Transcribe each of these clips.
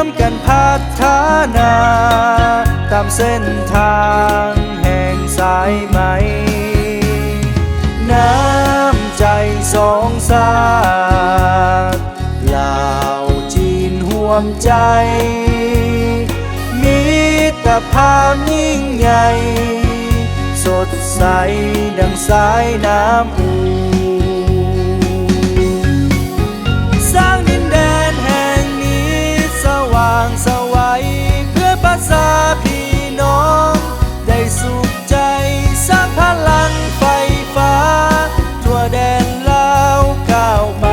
มกันพัฒนาตามเส้นทางแห่งสายไหมน้ำใจสองชาติลาวจีนห่วมใจมิตรภาพยิ่งใหญ่สดใสดังสายน้ำอูสร้างดินแดนแห่งนี้สว่างไสวเพื่อประชาพี่น้องได้สุขใจสร้างพลังไฟฟ้าทั่วแดนลาวก้าวไป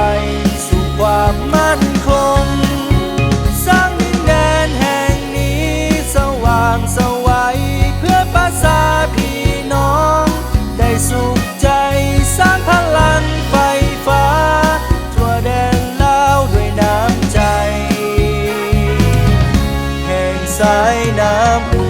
สู่ความมั่นคงสร้างดินแดนแห่งนี้สว่างไสวเพื่อประชาพี่น้องได้สุขใจสร้างพลังไฟฟ้าทั่วแดนลาวด้วยน้ำใจแห่งสายน้ำอู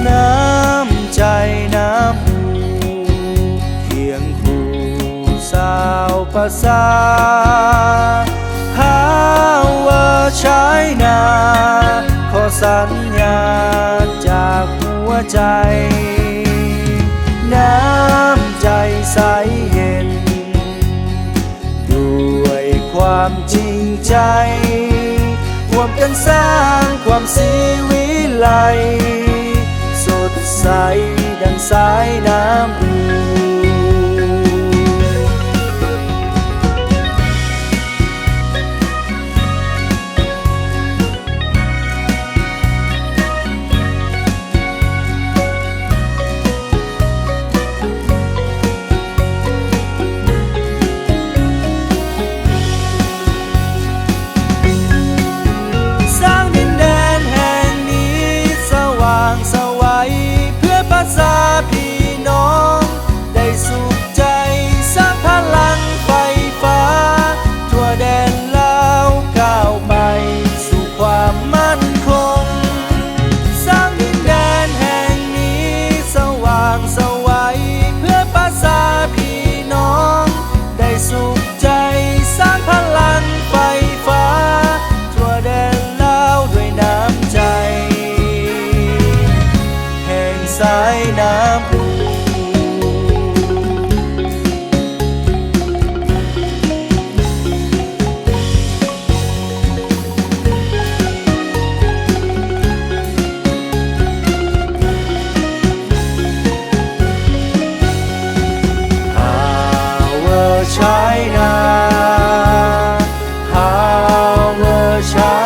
น้ำใจน้ำอูเคียงคู่สาวภาษาหาว่าใช้นาขอสัญญาจากหัวใจน้ำใจใสเย็นด้วยความจริงใจร่วมกันสร้างความสีวิไลสดใสดังสายน้ำอูสร้างดินแดนแห่งนี้สว่างไสวเพื่อประชาพี่น้องได้สุขใจสร้างพลังไฟฟ้าทั่วแดนลาวก้าวไปสู่ความมั่นคงสร้างดินแดนแห่งนี้สว่างไสวเพื่อประชาพี่น้องได้สุขใจสร้างพลังไฟฟ้าทั่วแดนลาวด้วยน้ำใจแห่งสายน้ำอูChina, our China.